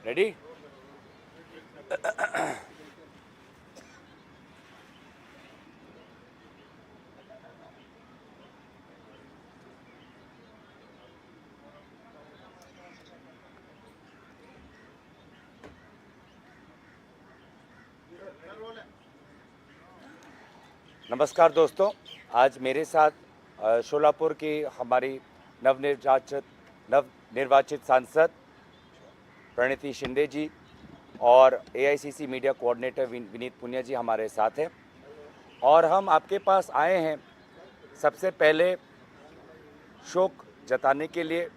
Ready. नमस्कार दोस्तों, आज मेरे साथ शोलापुर की हमारी नवनिर्वाचित सांसद प्रणीति शिंदे जी और AICC media coordinator Vineet Punia ji हमारे साथ हैं। और हम आपके पास आए हैं सबसे पहले शोक जताने के लिए,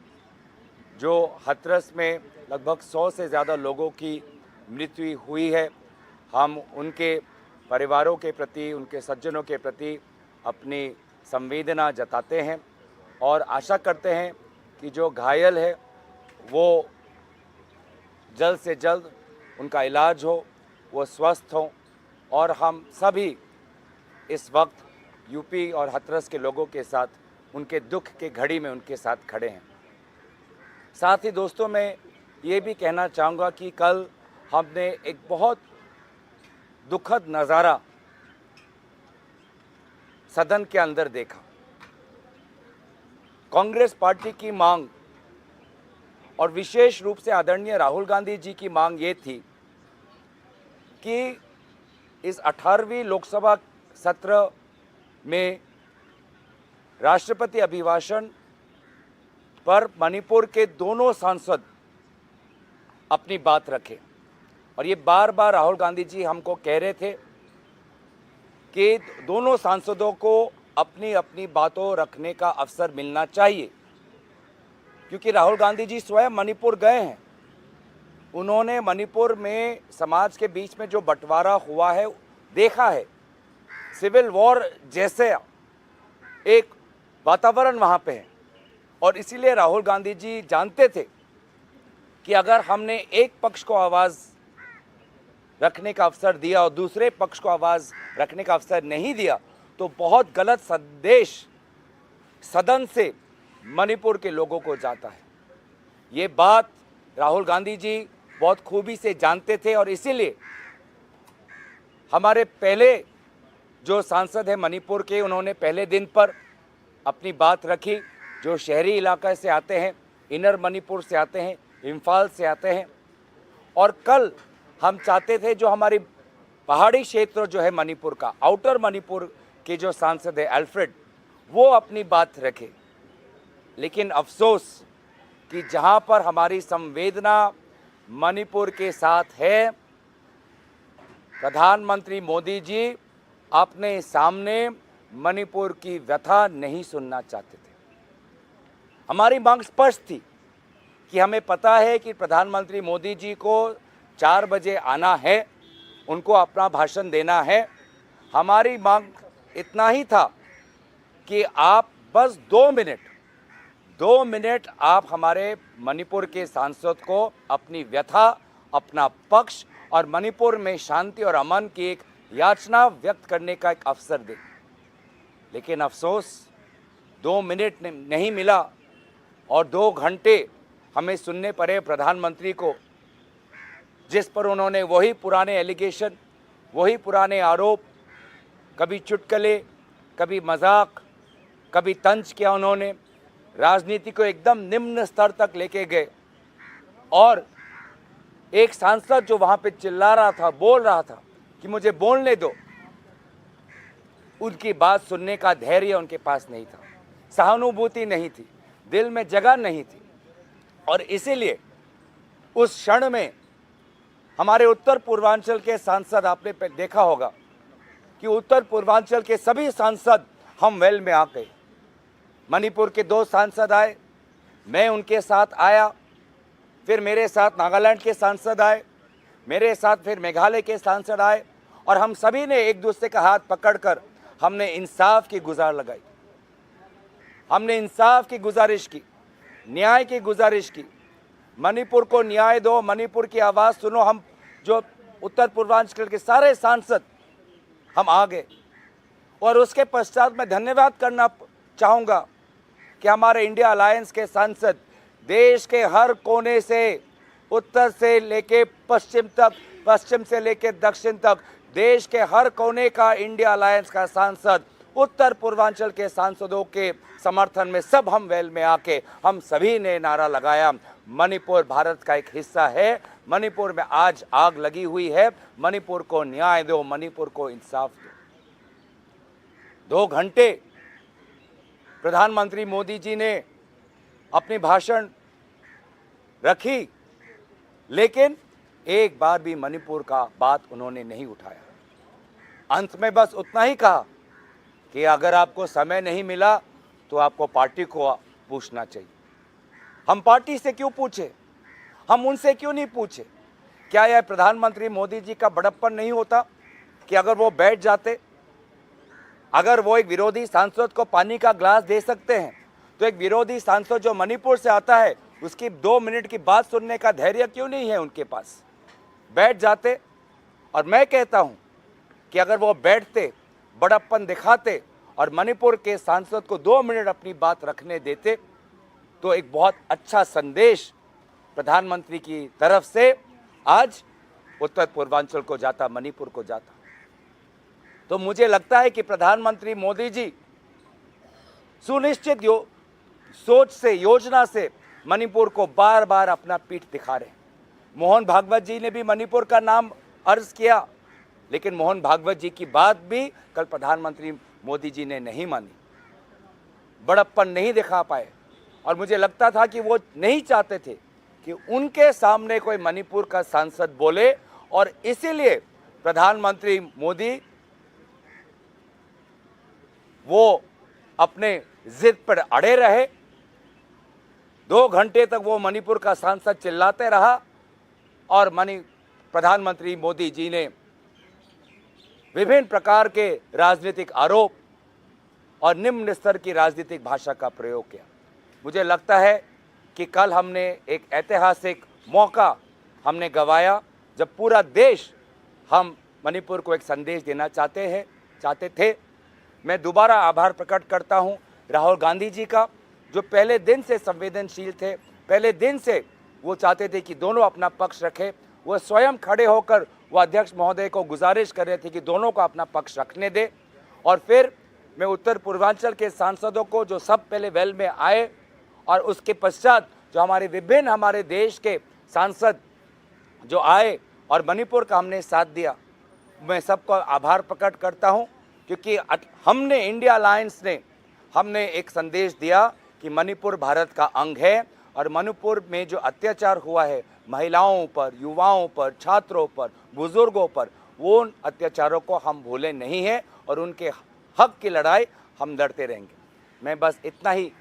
जो हाथरस में लगभग 100 से ज़्यादा लोगों की मृत्यु हुई है। हम उनके परिवारों के प्रति, उनके सज्जनों के प्रति अपनी संवेदना जताते हैं और आशा करते हैं कि जो घायल है वो जल्द से जल्द उनका इलाज हो, वो स्वस्थ हों। और हम सभी इस वक्त यूपी और हाथरस के लोगों के साथ, उनके दुख के घड़ी में उनके साथ खड़े हैं। साथ ही दोस्तों, मैं ये भी कहना चाहूँगा कि कल हमने एक बहुत दुखद नज़ारा सदन के अंदर देखा। कांग्रेस पार्टी की मांग और विशेष रूप से आदरणीय राहुल गांधी जी की मांग ये थी कि इस 18वीं लोकसभा सत्र में राष्ट्रपति अभिभाषण पर मणिपुर के दोनों सांसद अपनी बात रखें। और ये बार बार राहुल गांधी जी हमको कह रहे थे कि दोनों सांसदों को अपनी अपनी बातों रखने का अवसर मिलना चाहिए, क्योंकि राहुल गांधी जी स्वयं मणिपुर गए हैं। उन्होंने मणिपुर में समाज के बीच में जो बंटवारा हुआ है देखा है। सिविल वॉर जैसे एक वातावरण वहाँ पे है। और इसीलिए राहुल गांधी जी जानते थे कि अगर हमने एक पक्ष को आवाज़ रखने का अवसर दिया और दूसरे पक्ष को आवाज़ रखने का अवसर नहीं दिया तो बहुत गलत संदेश सदन से मणिपुर के लोगों को जाता है। ये बात राहुल गांधी जी बहुत खूबी से जानते थे और इसीलिए हमारे पहले जो सांसद हैं मणिपुर के, उन्होंने पहले दिन पर अपनी बात रखी। जो शहरी इलाके से आते हैं, इनर मणिपुर से आते हैं, इम्फाल से आते हैं। और कल हम चाहते थे जो हमारी पहाड़ी क्षेत्र जो है मणिपुर का, आउटर मणिपुर के जो सांसद है अल्फ्रेड, वो अपनी बात रखे। लेकिन अफसोस कि जहां पर हमारी संवेदना मणिपुर के साथ है, प्रधानमंत्री मोदी जी अपने सामने मणिपुर की व्यथा नहीं सुनना चाहते थे। हमारी मांग स्पष्ट थी कि हमें पता है कि प्रधानमंत्री मोदी जी को 4 बजे आना है, उनको अपना भाषण देना है। हमारी मांग इतना ही था कि आप बस 2 मिनट आप हमारे मणिपुर के सांसद को अपनी व्यथा, अपना पक्ष और मणिपुर में शांति और अमन की एक याचना व्यक्त करने का एक अवसर दें। लेकिन अफसोस 2 मिनट नहीं मिला और 2 घंटे हमें सुनने पड़े प्रधानमंत्री को, जिस पर उन्होंने वही पुराने एलिगेशन, वही पुराने आरोप, कभी चुटकुले, कभी मजाक, कभी तंज किया। उन्होंने राजनीति को एकदम निम्न स्तर तक लेके गए। और एक सांसद जो वहाँ पे चिल्ला रहा था, बोल रहा था कि मुझे बोलने दो, उनकी बात सुनने का धैर्य उनके पास नहीं था, सहानुभूति नहीं थी, दिल में जगह नहीं थी। और इसीलिए उस क्षण में हमारे उत्तर पूर्वांचल के सांसद, आपने देखा होगा कि उत्तर पूर्वांचल के सभी सांसद हम वेल में आ गए। मणिपुर के 2 सांसद आए, मैं उनके साथ आया, फिर मेरे साथ नागालैंड के सांसद आए, मेरे साथ फिर मेघालय के सांसद आए। और हम सभी ने एक दूसरे का हाथ पकड़कर हमने इंसाफ की गुहार लगाई, हमने इंसाफ की गुजारिश की, न्याय की गुजारिश की। मणिपुर को न्याय दो, मणिपुर की आवाज़ सुनो। हम जो उत्तर पूर्वांचल के सारे सांसद हम आ गए। और उसके पश्चात मैं धन्यवाद करना चाहूँगा कि हमारे इंडिया अलायंस के सांसद देश के हर कोने से उत्तर से लेके पश्चिम तक, पश्चिम से लेके दक्षिण तक, देश के हर कोने का इंडिया अलायंस का सांसद, उत्तर पूर्वांचल के सांसदों के समर्थन में सब हम वेल में आके हम सभी ने नारा लगाया, मणिपुर भारत का एक हिस्सा है, मणिपुर में आज आग लगी हुई है, मणिपुर को न्याय दो, मणिपुर को इंसाफ दो। 2 घंटे प्रधानमंत्री मोदी जी ने अपनी भाषण रखी, लेकिन एक बार भी मणिपुर का बात उन्होंने नहीं उठाया। अंत में बस उतना ही कहा कि अगर आपको समय नहीं मिला तो आपको पार्टी को पूछना चाहिए। हम पार्टी से क्यों पूछे, हम उनसे क्यों नहीं पूछे? क्या यह प्रधानमंत्री मोदी जी का बड़प्पन नहीं होता कि अगर वो बैठ जाते, अगर वो एक विरोधी सांसद को पानी का ग्लास दे सकते हैं तो एक विरोधी सांसद जो मणिपुर से आता है उसकी 2 मिनट की बात सुनने का धैर्य क्यों नहीं है उनके पास? बैठ जाते। और मैं कहता हूं कि अगर वो बैठते, बड़प्पन दिखाते और मणिपुर के सांसद को 2 मिनट अपनी बात रखने देते तो एक बहुत अच्छा संदेश प्रधानमंत्री की तरफ से आज उत्तर पूर्वांचल को जाता, मणिपुर को जाता। तो मुझे लगता है कि प्रधानमंत्री मोदी जी सुनिश्चित सोच से, योजना से मणिपुर को बार बार अपना पीठ दिखा रहे हैं। मोहन भागवत जी ने भी मणिपुर का नाम अर्ज किया, लेकिन मोहन भागवत जी की बात भी कल प्रधानमंत्री मोदी जी ने नहीं मानी, बड़प्पन नहीं दिखा पाए। और मुझे लगता था कि वो नहीं चाहते थे कि उनके सामने कोई मणिपुर का सांसद बोले, और इसीलिए प्रधानमंत्री मोदी वो अपने जिद पर अड़े रहे। 2 घंटे तक वो मणिपुर का सांसद चिल्लाते रहा और प्रधानमंत्री मोदी जी ने विभिन्न प्रकार के राजनीतिक आरोप और निम्न स्तर की राजनीतिक भाषा का प्रयोग किया। मुझे लगता है कि कल हमने एक ऐतिहासिक मौका हमने गंवाया, जब पूरा देश हम मणिपुर को एक संदेश देना चाहते थे। मैं दोबारा आभार प्रकट करता हूं राहुल गांधी जी का, जो पहले दिन से संवेदनशील थे, पहले दिन से वो चाहते थे कि दोनों अपना पक्ष रखें। वो स्वयं खड़े होकर वो अध्यक्ष महोदय को गुजारिश कर रहे थे कि दोनों को अपना पक्ष रखने दे। और फिर मैं उत्तर पूर्वांचल के सांसदों को जो सब पहले वेल में आए और उसके पश्चात जो हमारे देश के सांसद जो आए और मणिपुर का हमने साथ दिया, मैं सबको आभार प्रकट करता हूं, क्योंकि हमने इंडिया अलायंस ने हमने एक संदेश दिया कि मणिपुर भारत का अंग है और मणिपुर में जो अत्याचार हुआ है महिलाओं पर, युवाओं पर, छात्रों पर, बुजुर्गों पर, वो उन अत्याचारों को हम भूले नहीं हैं और उनके हक की लड़ाई हम लड़ते रहेंगे। मैं बस इतना ही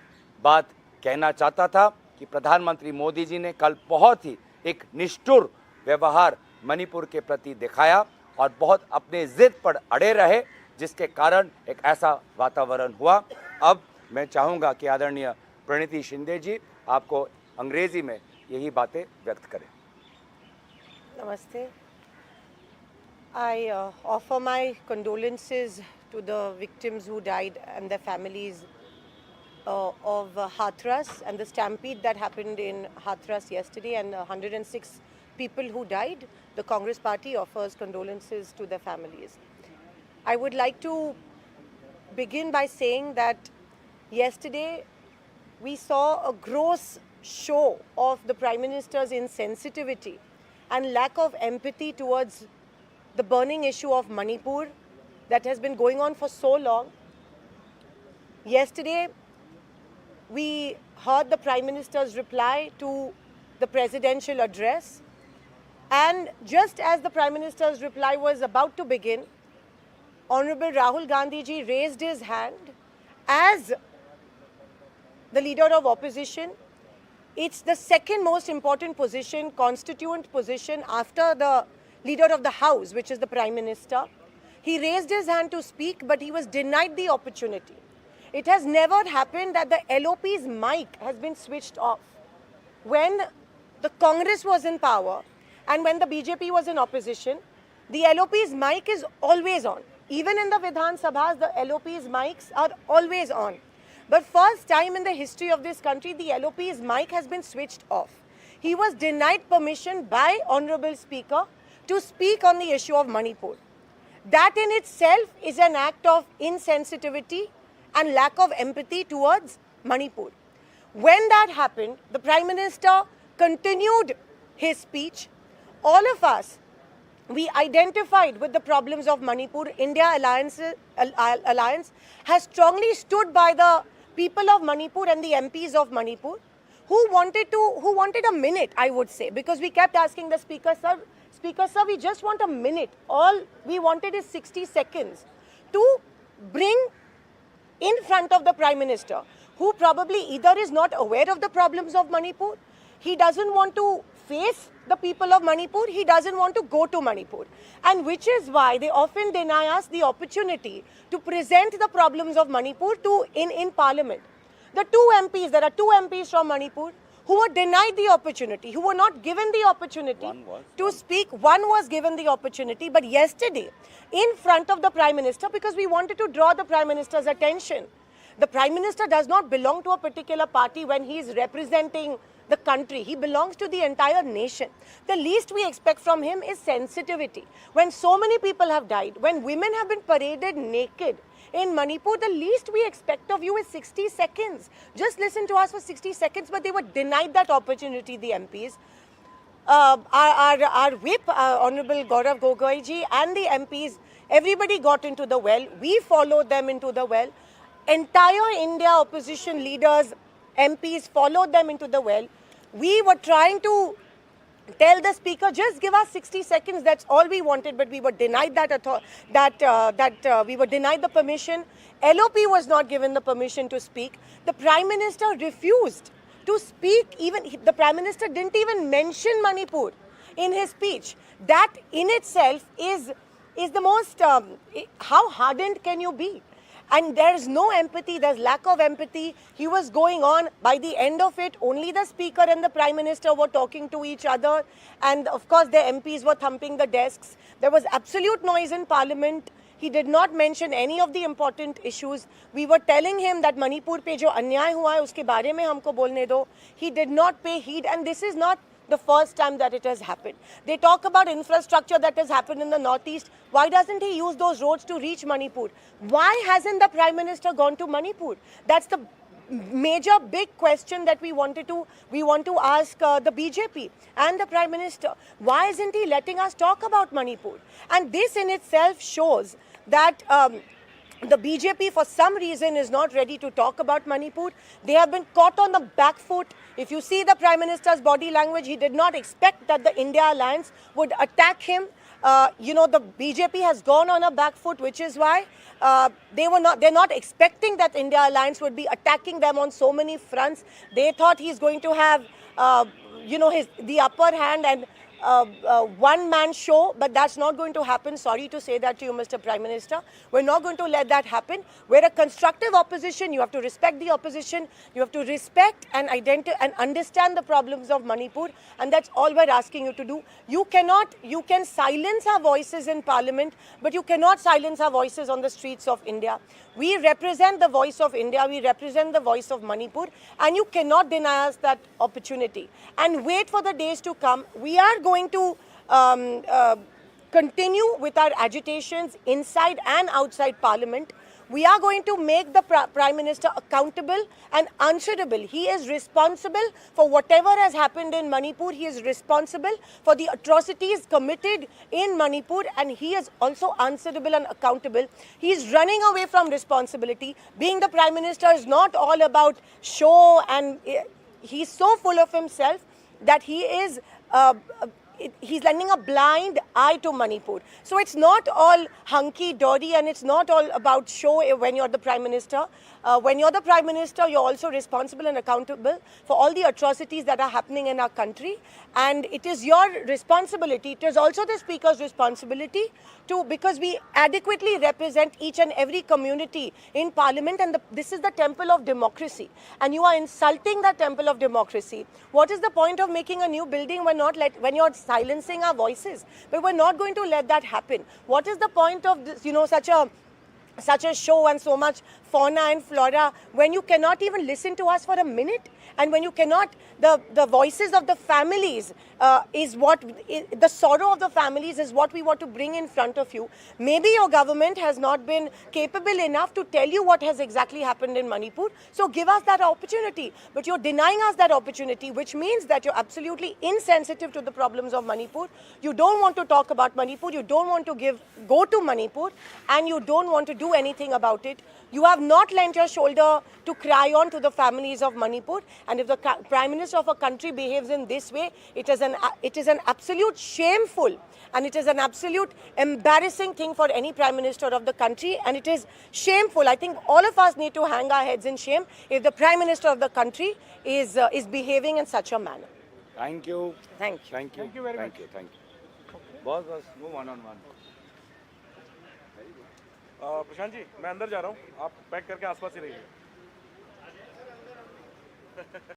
बात कहना चाहता था कि प्रधानमंत्री मोदी जी ने कल बहुत ही एक निष्ठुर व्यवहार मणिपुर के प्रति दिखाया और बहुत अपने जिद पर अड़े रहे, जिसके कारण एक ऐसा वातावरण हुआ। अब मैं चाहूँगा कि आदरणीय प्रणीति शिंदे जी आपको अंग्रेजी में यही बातें व्यक्त करें। Namaste. I offer my condolences to the victims who died and their families of Hathras and the stampede that happened in Hathras yesterday, and 106 people who died. The Congress Party offers condolences to their families. I would like to begin by saying that yesterday we saw a gross show of the Prime Minister's insensitivity and lack of empathy towards the burning issue of Manipur that has been going on for so long. Yesterday, we heard the Prime Minister's reply to the presidential address, and just as the Prime Minister's reply was about to begin, Honorable Rahul Gandhi ji raised his hand as the leader of opposition. It's the second most important position, constituent position, after the leader of the House, which is the Prime Minister. He raised his hand to speak, but he was denied the opportunity. It has never happened that the LOP's mic has been switched off. When the Congress was in power and when the BJP was in opposition, the LOP's mic is always on. Even in the Vidhan Sabhas, the LOP's mics are always on. But first time in the history of this country, the LOP's mic has been switched off. he was denied permission by Honorable Speaker to speak on the issue of Manipur. That in itself is an act of insensitivity and lack of empathy towards Manipur. When that happened, the Prime Minister continued his speech. All of us, we identified with the problems of Manipur. India Alliance has strongly stood by the people of Manipur and the MPs of Manipur who wanted a minute, I would say, because we kept asking the Speaker, sir, we just want a minute. All we wanted is 60 seconds to bring in front of the Prime Minister, who probably either is not aware of the problems of Manipur, he doesn't want to face the people of Manipur, he doesn't want to go to Manipur. And which is why they often deny us the opportunity to present the problems of Manipur in Parliament. There are two MPs from Manipur who were denied the opportunity, who were not given the opportunity to speak. One was given the opportunity, but yesterday, in front of the Prime Minister, because we wanted to draw the Prime Minister's attention. The Prime Minister does not belong to a particular party when he is representing the country. He belongs to the entire nation. The least we expect from him is sensitivity. When so many people have died, when women have been paraded naked in Manipur, the least we expect of you is 60 seconds. Just listen to us for 60 seconds, but they were denied that opportunity, the MPs. Our whip, Honorable Gaurav Gogoi ji, and the MPs, everybody got into the well. We followed them into the well. Entire India opposition leaders, MPs followed them into the well. We were trying to tell the Speaker, just give us 60 seconds, that's all we wanted, but we were denied we were denied the permission. LOP was not given the permission to speak. The Prime Minister refused to speak. Even the Prime Minister didn't even mention Manipur in his speech. That in itself is the most, how hardened can you be? And there's no empathy, there's lack of empathy. He was going on. By the end of it, only the Speaker and the Prime Minister were talking to each other. And of course, the MPs were thumping the desks. There was absolute noise in Parliament. He did not mention any of the important issues. We were telling him that Manipur pe jo अन्याय हुआ है, उसके बारे में हमको बोलने दो. He did not pay heed, and this is not the first time that it has happened. They talk about infrastructure that has happened in the northeast. Why doesn't he use those roads to reach Manipur? Why hasn't the Prime Minister gone to Manipur? That's the major big question that we want to ask the BJP and the Prime Minister. Why isn't he letting us talk about Manipur? And this in itself shows that the BJP, for some reason, is not ready to talk about Manipur. They have been caught on the back foot. If you see the Prime Minister's body language, he did not expect that the India Alliance would attack him. The BJP has gone on a back foot, which is why they're not expecting that India Alliance would be attacking them on so many fronts. They thought he's going to have, the upper hand and one-man show, but that's not going to happen. Sorry to say that to you, Mr. Prime Minister. We're not going to let that happen. We're a constructive opposition. You have to respect the opposition. You have to respect and understand the problems of Manipur, and that's all we're asking you to do. You can silence our voices in Parliament, but you cannot silence our voices on the streets of India. We represent the voice of India. We represent the voice of Manipur, and you cannot deny us that opportunity. And wait for the days to come. We are going to continue with our agitations inside and outside Parliament. We are going to make the Prime Minister accountable and answerable. He is responsible for whatever has happened in Manipur. He is responsible for the atrocities committed in Manipur, and he is also answerable and accountable. He is running away from responsibility. Being the Prime Minister is not all about show, and he's so full of himself that he is he's lending a blind eye to Manipur. So it's not all hunky-dory and it's not all about show when you're the Prime Minister. When you're the Prime Minister, you're also responsible and accountable for all the atrocities that are happening in our country. And it is your responsibility, it is also the Speaker's responsibility because we adequately represent each and every community in Parliament, and this is the temple of democracy. And you are insulting that temple of democracy. What is the point of making a new building when you're silencing our voices? But we're not going to let that happen. What is the point of this, such a such a show and so much fauna and flora, when you cannot even listen to us for a minute, and when you cannot, the voices of the families is what, the sorrow of the families is what we want to bring in front of you. Maybe your government has not been capable enough to tell you what has exactly happened in Manipur, so give us that opportunity. But you're denying us that opportunity, which means that you're absolutely insensitive to the problems of Manipur. You don't want to talk about Manipur, you don't want to go to Manipur, and you don't want to do anything about it. You have not lent your shoulder to cry on to the families of Manipur, and if the Prime Minister of a country behaves in this way, it is an absolute shameful, and it is an absolute embarrassing thing for any Prime Minister of the country, and it is shameful. I think all of us need to hang our heads in shame if the Prime Minister of the country is behaving in such a manner. Thank you. Thank you. Thank you. Thank you very Thank you. Thank you. Boss, move on. Prashant ji मैं अंदर जा रहा हूँ, आप pack करके आसपास ही रहिए।